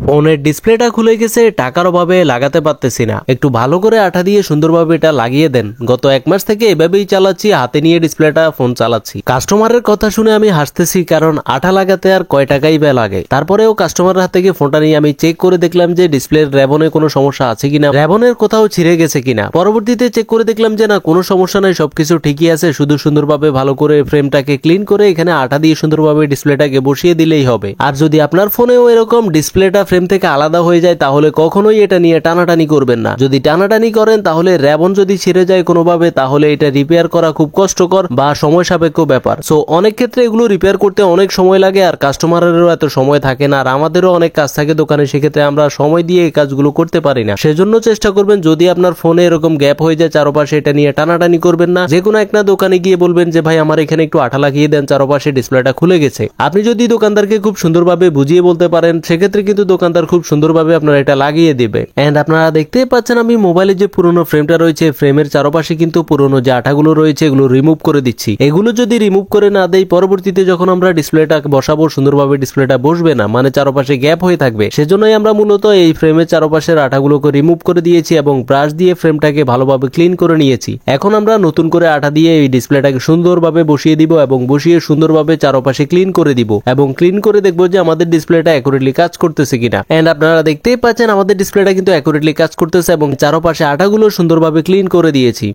ফোনের ডিসপ্লেটা খুলে গেছে, টাকার অভাবে লাগাতে পারতেছি না। একটু ভালো করে আঠা দিয়ে সুন্দরভাবে এটা লাগিয়ে দেন। গত 1 মাস থেকে এভাবেই চালাচ্ছি, হাতে নিয়ে ডিসপ্লেটা ফোন চালাচ্ছি। কাস্টমারের কথা শুনে আমি হাসতেছি, কারণ আঠা লাগাতে আর কয় টাকাই বা লাগে। তারপরেও কাস্টমারের হাত থেকে ফোনটা নিয়ে আমি চেক করে দেখলাম যে ডিসপ্লের রেবনে কোনো সমস্যা আছে কিনা, রেবনের কোথাও ছিঁড়ে গেছে কিনা। পরবর্তীতে চেক করে দেখলাম যে না, কোনো সমস্যা নাই, সবকিছু ঠিকই আছে। শুধু সুন্দরভাবে ভালো করে ফ্রেমটাকে ক্লিন করে এখানে আঠা দিয়ে সুন্দরভাবে ডিসপ্লেটাকে বসিয়ে দিলেই হবে। আর যদি আপনার ফোনেও এরকম ডিসপ্লেটা ফ্রেম থেকে আলাদা হয়ে যায়, তাহলে কখনোই এটা নিয়ে টানাটানি করবেন না। যদি টানাটানি করেন তাহলে রেবন যদি ছিঁড়ে যায় কোনোভাবে, তাহলে এটা রিপেয়ার করা খুব কষ্টকর বা সময় সাপেক্ষ ব্যাপার। সো অনেক ক্ষেত্রে এগুলো রিপেয়ার করতে অনেক সময় লাগে, আর কাস্টমারেরও এত সময় থাকে না, আর আমাদেরও অনেক কাজ থাকে দোকানে, সেক্ষেত্রে আমরা সময় দিয়ে এই কাজগুলো করতে পারি না। সেজন্য চেষ্টা করবেন যদি আপনার ফোনে এরকম গ্যাপ হয়ে যায় চারপাশে, এটা নিয়ে টানাটানি করবেন না। যে কোনো একটা দোকানে গিয়ে বলবেন যে ভাই আমার এখানে একটু আঠা লাগিয়ে দেন, চারপাশে ডিসপ্লেটা খুলে গেছে। আপনি যদি দোকানদারকে খুব সুন্দরভাবে বুঝিয়ে বলতে পারেন, সেক্ষেত্রে কিন্তু দোকানদার খুব সুন্দরভাবে আপনারা এটা লাগিয়ে দিবে। এন্ড আপনারা দেখতেই পাচ্ছেন আমি মোবাইলে যে পুরোনো ফ্রেমটা রয়েছে, ফ্রেমের চারপাশে কিন্তু পুরোনো যে আঠাগুলো রয়েছে এগুলো রিমুভ করে দিচ্ছি। এগুলো যদি রিমুভ করে না দেই, পরবর্তীতে যখন আমরা ডিসপ্লেটা বসাবো সুন্দরভাবে ডিসপ্লেটা বসবে না, মানে চারপাশে গ্যাপ হয়ে থাকবে। সেজন্যই আমরা মূলত এই ফ্রেমের চারপাশের আঠাগুলোকে রিমুভ করে দিয়েছি এবং ব্রাশ দিয়ে ফ্রেমটাকে ভালোভাবে ক্লিন করে নিয়েছি। এখন আমরা নতুন করে আঠা দিয়ে এই ডিসপ্লেটাকে সুন্দরভাবে বসিয়ে দিব এবং বসিয়ে সুন্দরভাবে চারপাশে ক্লিন করে দিব এবং ক্লিন করে দেখবো যে আমাদের ডিসপ্লেটা অ্যাকুরেটলি কাজ করতেছে কিনা। এন্ড আপনারা দেখতেই পাচ্ছেন আমাদের ডিসপ্লেটা কিন্তু অ্যাকুরেটলি কাজ করতেছে এবং চারপাশে আঠাগুলো সুন্দরভাবে ক্লিন করে দিয়েছি।